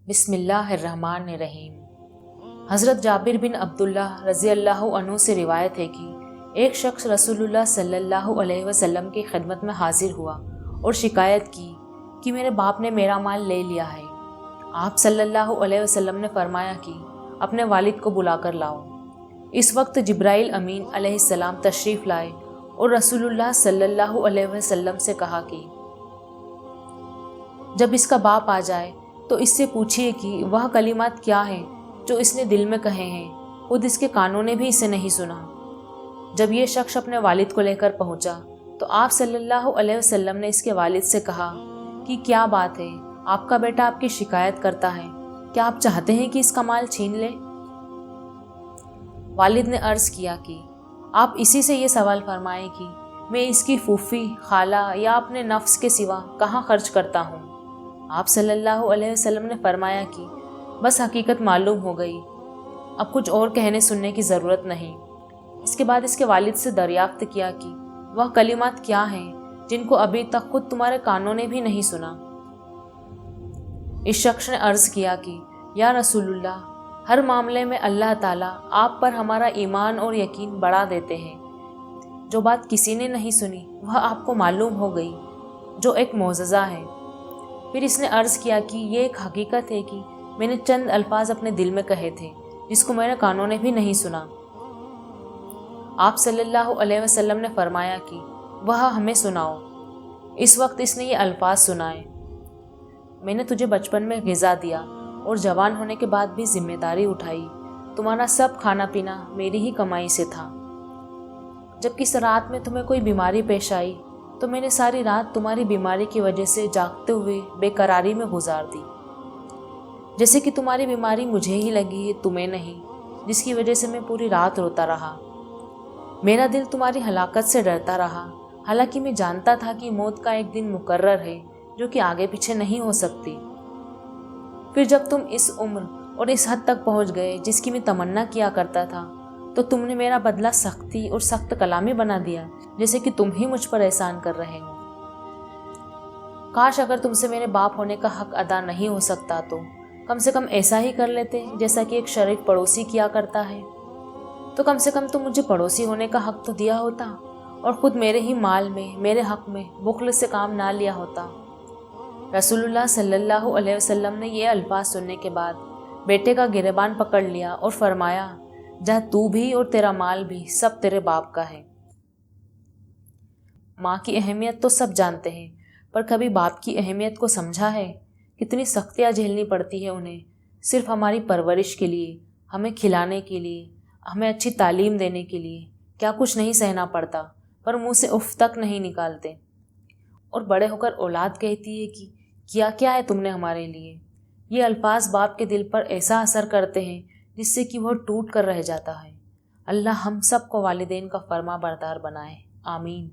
بسم اللہ الرحمن الرحیم۔ حضرت جابر بن عبداللہ رضی اللہ عنہ سے روایت ہے کہ ایک شخص رسول اللہ صلی اللہ علیہ وسلم کی خدمت میں حاضر ہوا اور شکایت کی کہ میرے باپ نے میرا مال لے لیا ہے۔ آپ صلی اللہ علیہ وسلم نے فرمایا کہ اپنے والد کو بلا کر لاؤ۔ اس وقت جبرائیل امین علیہ السلام تشریف لائے اور رسول اللہ صلی اللہ علیہ وسلم سے کہا کہ جب اس کا باپ آ جائے تو اس سے پوچھیے کہ وہ کلمات کیا ہیں جو اس نے دل میں کہے ہیں، خود اس کے کانوں نے بھی اسے نہیں سنا۔ جب یہ شخص اپنے والد کو لے کر پہنچا تو آپ صلی اللہ علیہ وسلم نے اس کے والد سے کہا کہ کیا بات ہے، آپ کا بیٹا آپ کی شکایت کرتا ہے، کیا آپ چاہتے ہیں کہ اس کا مال چھین لے؟ والد نے عرض کیا کہ آپ اسی سے یہ سوال فرمائیں کہ میں اس کی پھوپھی، خالہ یا اپنے نفس کے سوا کہاں خرچ کرتا ہوں۔ آپ صلی اللہ علیہ وسلم نے فرمایا کہ بس حقیقت معلوم ہو گئی، اب کچھ اور کہنے سننے کی ضرورت نہیں۔ اس کے بعد اس کے والد سے دریافت کیا کہ وہ کلمات کیا ہیں جن کو ابھی تک خود تمہارے کانوں نے بھی نہیں سنا۔ اس شخص نے عرض کیا کہ یا رسول اللہ، ہر معاملے میں اللہ تعالیٰ آپ پر ہمارا ایمان اور یقین بڑھا دیتے ہیں۔ جو بات کسی نے نہیں سنی وہ آپ کو معلوم ہو گئی، جو ایک معجزہ ہے۔ پھر اس نے عرض کیا کہ یہ ایک حقیقت ہے کہ میں نے چند الفاظ اپنے دل میں کہے تھے جس کو میرے کانوں نے بھی نہیں سنا۔ آپ صلی اللہ علیہ وسلم نے فرمایا کہ وہ ہمیں سناؤ۔ اس وقت اس نے یہ الفاظ سنائے، میں نے تجھے بچپن میں غذا دیا اور جوان ہونے کے بعد بھی ذمہ داری اٹھائی، تمہارا سب کھانا پینا میری ہی کمائی سے تھا۔ جب کس رات میں تمہیں کوئی بیماری پیش آئی تو میں نے ساری رات تمہاری بیماری کی وجہ سے جاگتے ہوئے بے قراری میں گزار دی، جیسے کہ تمہاری بیماری مجھے ہی لگی ہے، تمہیں نہیں، جس کی وجہ سے میں پوری رات روتا رہا۔ میرا دل تمہاری ہلاکت سے ڈرتا رہا، حالانکہ میں جانتا تھا کہ موت کا ایک دن مقرر ہے جو کہ آگے پیچھے نہیں ہو سکتی۔ پھر جب تم اس عمر اور اس حد تک پہنچ گئے جس کی میں تمنا کیا کرتا تھا تو تم نے میرا بدلہ سختی اور سخت کلامی بنا دیا، جیسے کہ تم ہی مجھ پر احسان کر رہے ہو۔ کاش اگر تم سے میرے باپ ہونے کا حق ادا نہیں ہو سکتا تو کم سے کم ایسا ہی کر لیتے جیسا کہ ایک شریف پڑوسی کیا کرتا ہے، تو کم سے کم تم مجھے پڑوسی ہونے کا حق تو دیا ہوتا اور خود میرے ہی مال میں، میرے حق میں بخل سے کام نہ لیا ہوتا۔ رسول اللہ صلی اللہ علیہ وسلم نے یہ الفاظ سننے کے بعد بیٹے کا گریبان پکڑ لیا اور فرمایا جا، تو بھی اور تیرا مال بھی سب تیرے باپ کا ہے۔ ماں کی اہمیت تو سب جانتے ہیں، پر کبھی باپ کی اہمیت کو سمجھا ہے؟ کتنی سختیاں جھیلنی پڑتی ہے انہیں، صرف ہماری پرورش کے لیے، ہمیں کھلانے کے لیے، ہمیں اچھی تعلیم دینے کے لیے کیا کچھ نہیں سہنا پڑتا، پر منہ سے اف تک نہیں نکالتے۔ اور بڑے ہو کر اولاد کہتی ہے کہ کیا کیا ہے تم نے ہمارے لیے۔ یہ الفاظ باپ کے دل پر ایسا اثر کرتے ہیں جس سے کہ وہ ٹوٹ کر رہ جاتا ہے۔ اللہ ہم سب کو والدین کا فرما بردار بنائے، آمین۔